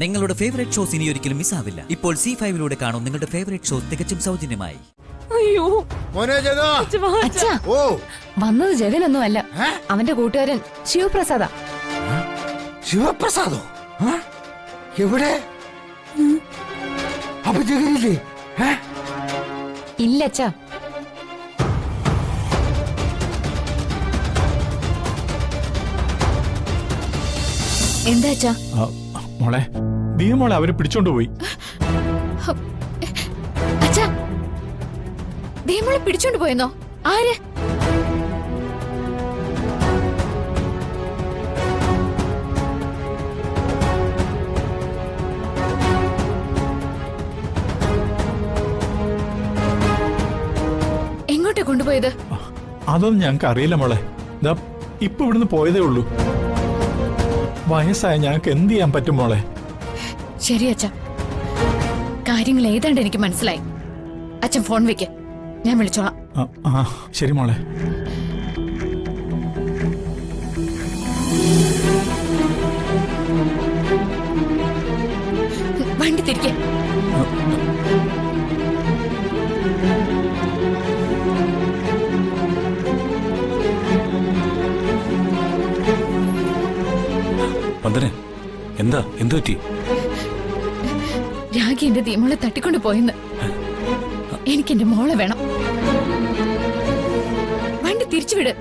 നിങ്ങളുടെ favourite shows ഇനി ഒരിക്കലും മിസ്സാവില്ല. ഇപ്പോൾ C5 കാണും നിങ്ങളുടെ ഫേവറേറ്റ് ഷോസ് തികച്ചും സൗജന്യമായി. അയ്യോ അച്ഛാ, വന്നത് ജഗനൊന്നും അല്ല, അവന്റെ കൂട്ടുകാരൻ ശിവപ്രസാദാ. ശിവപ്രസാദോ? എവിടെ? അപ്പൊ ജഗനില്ലേ? ഇല്ല അച്ഛാ. എന്താ അച്ഛാ? മോളെ മോളെ അവരെ പിടിച്ചോണ്ട് പോയി. അച്ഛാ, മോളെ പിടിച്ചോണ്ട് പോയെന്നോ? ആര്? എങ്ങോട്ടാ കൊണ്ടുപോയത്? അതൊന്നും ഞങ്ങൾക്ക് അറിയില്ല മോളെ. ഇപ്പൊ ഇവിടുന്ന് പോയതേ ഉള്ളൂ. വയസ്സായ ഞങ്ങൾക്ക് എന്ത് ചെയ്യാൻ പറ്റും മോളെ? ശരി അച്ഛാ, കാര്യങ്ങൾ ഏതാണ്ട് എനിക്ക് മനസ്സിലായി. അച്ഛൻ ഫോൺ വെക്ക്, ഞാൻ വിളിച്ചോളാം. ശരി മോളെ. വണ്ടി തിരികെ. എന്താ എന്തു പറ്റി? രാഗി എന്റെ ദീമോളെ തട്ടിക്കൊണ്ട് പോയെന്ന്. എനിക്ക് എന്റെ മോളെ വേണം. വണ്ടി തിരിച്ചുവിട്.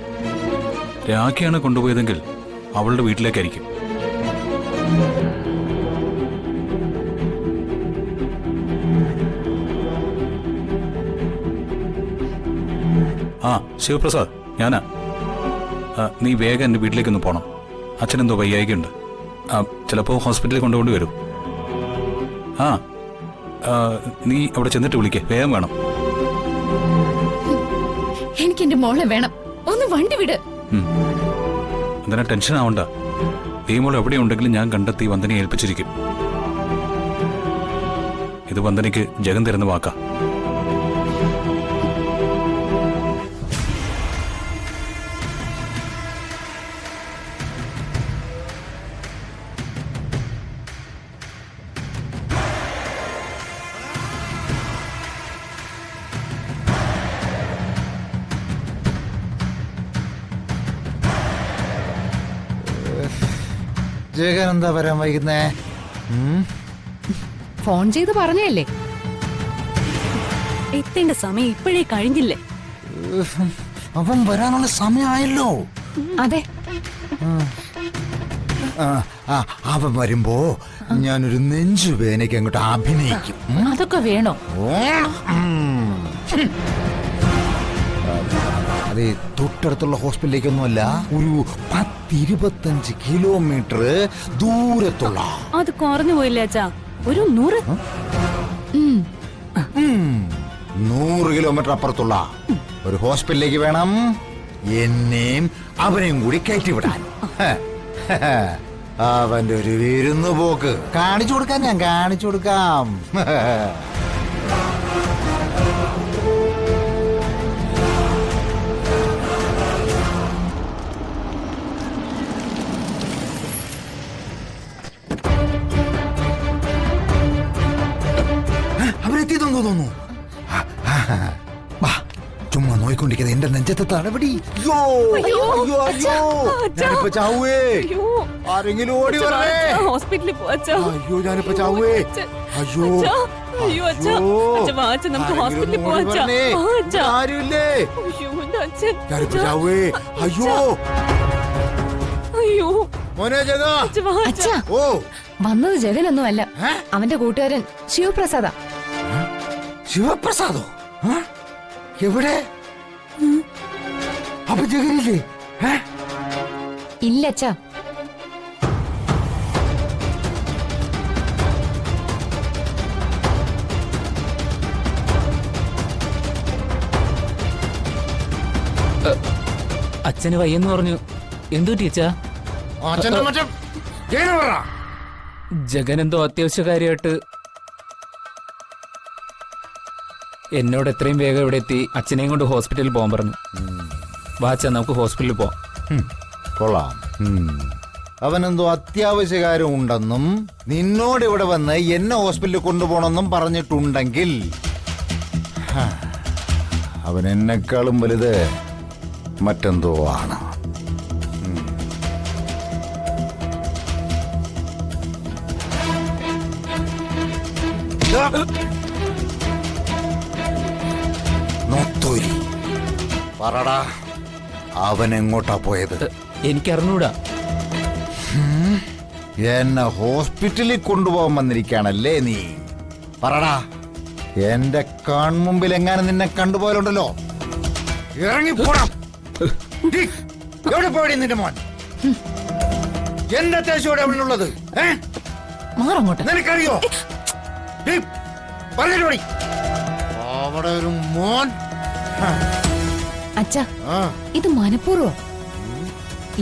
രാഖിയാണ് കൊണ്ടുപോയതെങ്കിൽ അവളുടെ വീട്ടിലേക്കായിരിക്കും. ശിവപ്രസാദ്, ഞാനാ. നീ വേഗം എന്റെ വീട്ടിലേക്കൊന്ന് പോണം. അച്ഛനെന്തോ വയ്യായികയുണ്ട്. ചിലപ്പോ ഹോസ്പിറ്റലിൽ കൊണ്ടുകൊണ്ട് വരും. നീ അവിടെ ചെന്നിട്ട് വിളിക്കേ, വേഗം വേണം. എനിക്ക് എന്റെ മോളെ വേണം. ഒന്ന് വണ്ടി വിട്. അതിനെ ടെൻഷൻ ആവണ്ട. ഈ മോൾ എവിടെയുണ്ടെങ്കിലും ഞാൻ കണ്ടെത്തി വന്ദനയെ ഏൽപ്പിച്ചിരിക്കും. ഇത് വന്ദനയ്ക്ക് ജഗൻ തരുന്ന വാക്കാ. ജഗൻ എന്താ വരാൻ വൈകുന്നേ? ഫോൺ ചെയ്ത് പറഞ്ഞല്ലേ? എത്തേണ്ട സമയം ഇപ്പോഴേ കഴിഞ്ഞില്ലേ? അവൻ വരാനുള്ള സമയമായല്ലോ. അതെ. അവൻ വരുമ്പോ ഞാനൊരു നെഞ്ചുവേനയ്ക്ക് അങ്ങോട്ട് അഭിനയിക്കും. അതൊക്കെ വേണോ? അതെ, തൊട്ടടുത്തുള്ള ഹോസ്പിറ്റലിലേക്കൊന്നുമല്ല, ഒരു 10-25 കിലോമീറ്റർ ദൂരത്തുള്ള. അത് കുറഞ്ഞു പോയില്ലേ അച്ഛാ? ഒരു 100 കിലോമീറ്റർ അപ്പുറത്തുള്ള ഒരു ഹോസ്പിറ്റലിലേക്ക് വേണം എന്നെയും അവനെയും കൂടി കയറ്റിവിടാൻ. അവന്റെ ഒരു വിരുന്നു പോക്ക് കാണിച്ചു കൊടുക്കാൻ ഞാൻ കാണിച്ചു കൊടുക്കാം. അവരെത്തിയതെന്ന് തോന്നുന്നു. ചുമ്മാ നോയിക്കൊണ്ടിരിക്കുന്നത് എന്റെ നെഞ്ചത്തെ തടപടി. ആരെങ്കിലും ഓടി വരണേ. ഹോസ്പിറ്റലിൽ പോവാ. അയ്യോ, ഞാനിപ്പോ ചാവേ. അയ്യോ അയ്യോ അച്ഛാ, നമുക്ക് ഹോസ്പിറ്റലിൽ പോവാ. ആരുമില്ലേ? ഞാനിപ്പോ ചാവേ. അയ്യോ അയ്യോ മോനെ ജഗ. അച്ഛാ, ഓ, വന്നത് ജഗനൊന്നും അല്ല, അവന്റെ കൂട്ടുകാരൻ ശിവപ്രസാദാ. ശിവപ്രസാദോ? എവിടെ? അപ്പൊ ജഗനില്ലേ? ഇല്ല അച്ഛാ. അച്ഛന് വയ്യെന്ന് പറഞ്ഞു. എന്തു ടീച്ചാ? ജഗൻ എന്തോ അത്യാവശ്യ കാര്യമായിട്ട് എന്നോട് എത്രയും വേഗം ഇവിടെ എത്തി അച്ഛനെയും കൊണ്ട് ഹോസ്പിറ്റലിൽ പോകാൻ പറഞ്ഞു. വാച്ച, നമുക്ക് ഹോസ്പിറ്റലിൽ പോവാം. കൊള്ളാം. അവനെന്തോ അത്യാവശ്യ കാര്യം ഉണ്ടെന്നും നിന്നോട് ഇവിടെ വന്ന് എന്നെ ഹോസ്പിറ്റലിൽ കൊണ്ടുപോകണമെന്നും പറഞ്ഞിട്ടുണ്ടെങ്കിൽ അവൻ എന്നെക്കാളും വലുത് മറ്റെന്തോ ആണ്. നോത്തോരി പറടാ, അവൻ എങ്ങോട്ടാ പോയത്? എനിക്കറിഞ്ഞൂടാ. എന്നെ ഹോസ്പിറ്റലിൽ കൊണ്ടുപോകാൻ വന്നിരിക്കുകയാണല്ലേ നീ? പറടാ, എന്റെ കൺമുമ്പിൽ എങ്ങാനും നിന്നെ കണ്ടുപോയാലുണ്ടല്ലോ, ഇറങ്ങിപ്പോടാ. എവിടെ പോയി നിന്റെ മോൻ? എന്റെ അത്യാവശ്യം എവിടെയുള്ളത് മാറങ്ങോട്ട്. നിനക്കറിയോ? പറഞ്ഞോടി, അവിടെ ഒരു മോൻ. അച്ഛ, ഇത് മനഃപൂർവ്വം.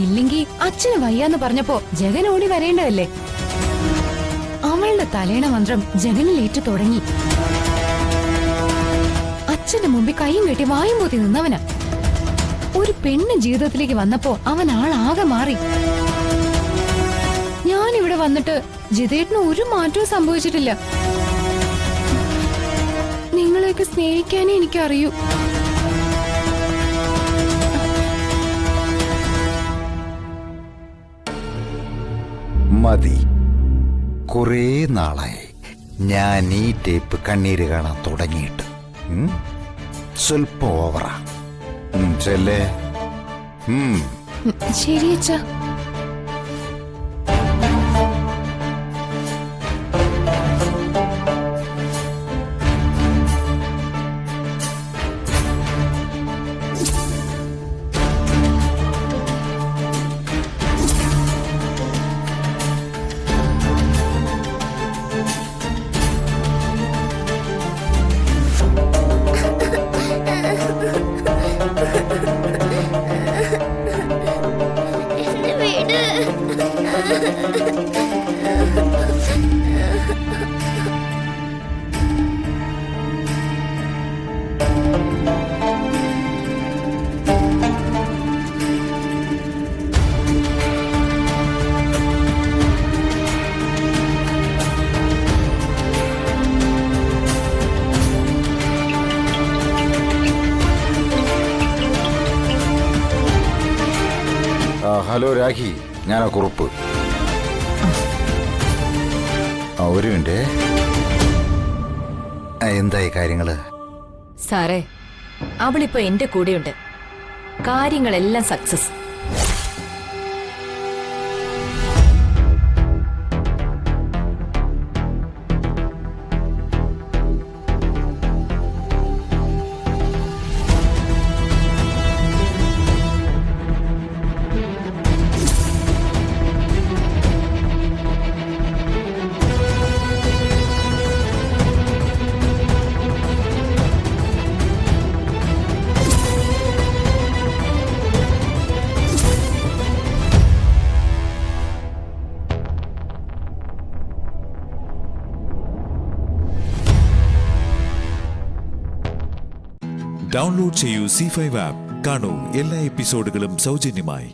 ഇല്ലെങ്കി അച്ഛന് വയ്യാന്ന് പറഞ്ഞപ്പോ ജഗൻ ഓടി വരേണ്ടതല്ലേ? അവളുടെ തലേണ മന്ത്രം ജഗനിലേറ്റു തുടങ്ങി. അച്ഛന്റെ മുമ്പിൽ കൈയും കെട്ടി വായും പോത്തി നിന്നവനാ. ഒരു പെണ്ണ് ജീവിതത്തിലേക്ക് വന്നപ്പോ അവൻ ആളാകെ മാറി. ഞാനിവിടെ വന്നിട്ട് ജിതേട്ടന് ഒരു മാറ്റവും സംഭവിച്ചിട്ടില്ല. നിങ്ങളെയൊക്കെ സ്നേഹിക്കാനേ എനിക്കറിയൂ. മതി, കുറേ നാളായി ഞാൻ ഈ ടേപ്പ് കണ്ണീര് കാണാൻ തുടങ്ങിയിട്ട്. സ്വല്പം ഓവറാ. ചെല്ലേ. ശരി അച്ഛാ. ഹലോ രാഖി, ഞാനാ കുറുപ്പ്. ഒരു മിനിറ്റ്. എന്തായി കാര്യങ്ങള്? സാറേ, അവളിപ്പോ എന്റെ കൂടെയുണ്ട്. കാര്യങ്ങളെല്ലാം സക്സസ്. ഡൗൺലോഡ് ചെയ്യൂ C5 ആപ്പ്. കാണൂ എല്ലാ എപ്പിസോഡുകളും സൗജന്യമായി.